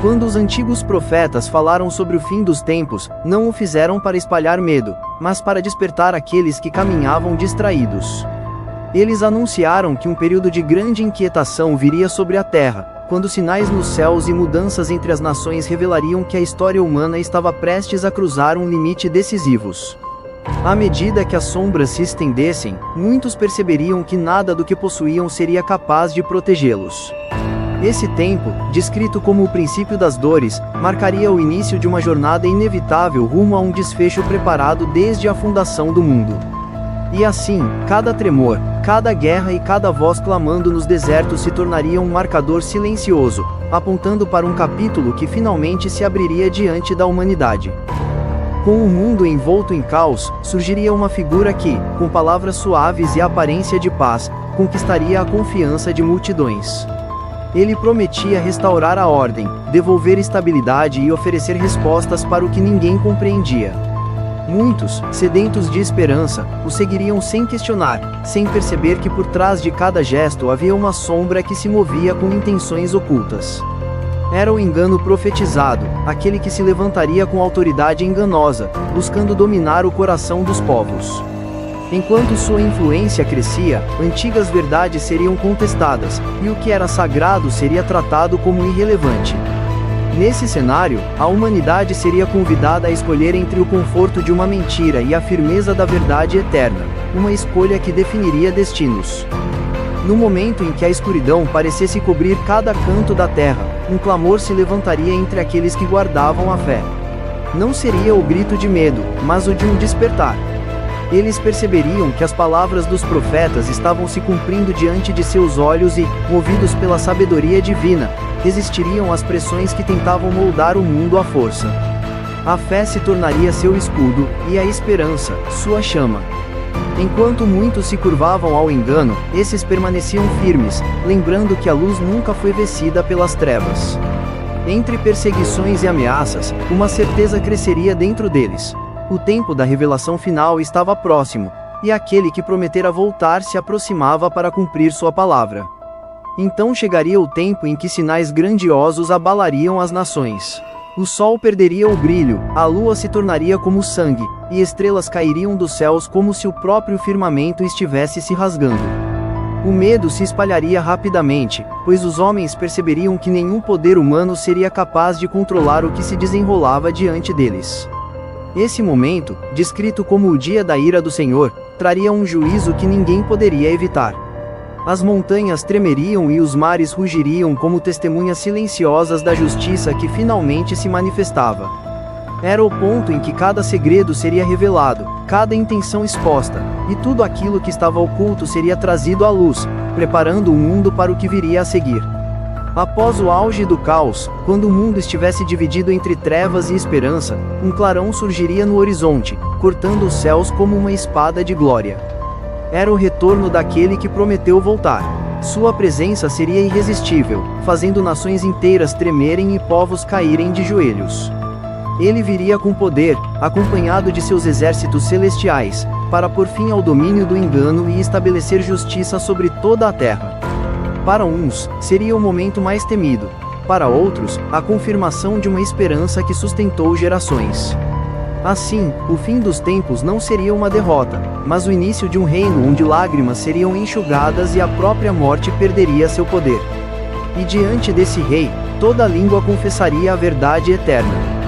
Quando os antigos profetas falaram sobre o fim dos tempos, não o fizeram para espalhar medo, mas para despertar aqueles que caminhavam distraídos. Eles anunciaram que um período de grande inquietação viria sobre a terra, quando sinais nos céus e mudanças entre as nações revelariam que a história humana estava prestes a cruzar um limite decisivos. À medida que as sombras se estendessem, muitos perceberiam que nada do que possuíam seria capaz de protegê-los. Esse tempo, descrito como o princípio das dores, marcaria o início de uma jornada inevitável rumo a um desfecho preparado desde a fundação do mundo. E assim, cada tremor, cada guerra e cada voz clamando nos desertos se tornaria um marcador silencioso, apontando para um capítulo que finalmente se abriria diante da humanidade. Com o mundo envolto em caos, surgiria uma figura que, com palavras suaves e aparência de paz, conquistaria a confiança de multidões. Ele prometia restaurar a ordem, devolver estabilidade e oferecer respostas para o que ninguém compreendia. Muitos, sedentos de esperança, o seguiriam sem questionar, sem perceber que por trás de cada gesto havia uma sombra que se movia com intenções ocultas. Era o engano profetizado, aquele que se levantaria com autoridade enganosa, buscando dominar o coração dos povos. Enquanto sua influência crescia, antigas verdades seriam contestadas, e o que era sagrado seria tratado como irrelevante. Nesse cenário, a humanidade seria convidada a escolher entre o conforto de uma mentira e a firmeza da verdade eterna, uma escolha que definiria destinos. No momento em que a escuridão parecesse cobrir cada canto da terra, um clamor se levantaria entre aqueles que guardavam a fé. Não seria o grito de medo, mas o de um despertar. Eles perceberiam que as palavras dos profetas estavam se cumprindo diante de seus olhos e, movidos pela sabedoria divina, resistiriam às pressões que tentavam moldar o mundo à força. A fé se tornaria seu escudo, e a esperança, sua chama. Enquanto muitos se curvavam ao engano, esses permaneciam firmes, lembrando que a luz nunca foi vencida pelas trevas. Entre perseguições e ameaças, uma certeza cresceria dentro deles. O tempo da revelação final estava próximo, e aquele que prometera voltar se aproximava para cumprir sua palavra. Então chegaria o tempo em que sinais grandiosos abalariam as nações. O sol perderia o brilho, a lua se tornaria como sangue, e estrelas cairiam dos céus como se o próprio firmamento estivesse se rasgando. O medo se espalharia rapidamente, pois os homens perceberiam que nenhum poder humano seria capaz de controlar o que se desenrolava diante deles. Esse momento, descrito como o dia da ira do Senhor, traria um juízo que ninguém poderia evitar. As montanhas tremeriam e os mares rugiriam como testemunhas silenciosas da justiça que finalmente se manifestava. Era o ponto em que cada segredo seria revelado, cada intenção exposta, e tudo aquilo que estava oculto seria trazido à luz, preparando o mundo para o que viria a seguir. Após o auge do caos, quando o mundo estivesse dividido entre trevas e esperança, um clarão surgiria no horizonte, cortando os céus como uma espada de glória. Era o retorno daquele que prometeu voltar. Sua presença seria irresistível, fazendo nações inteiras tremerem e povos caírem de joelhos. Ele viria com poder, acompanhado de seus exércitos celestiais, para pôr fim ao domínio do engano e estabelecer justiça sobre toda a terra. Para uns, seria o momento mais temido. Para outros, a confirmação de uma esperança que sustentou gerações. Assim, o fim dos tempos não seria uma derrota, mas o início de um reino onde lágrimas seriam enxugadas e a própria morte perderia seu poder. E diante desse rei, toda língua confessaria a verdade eterna.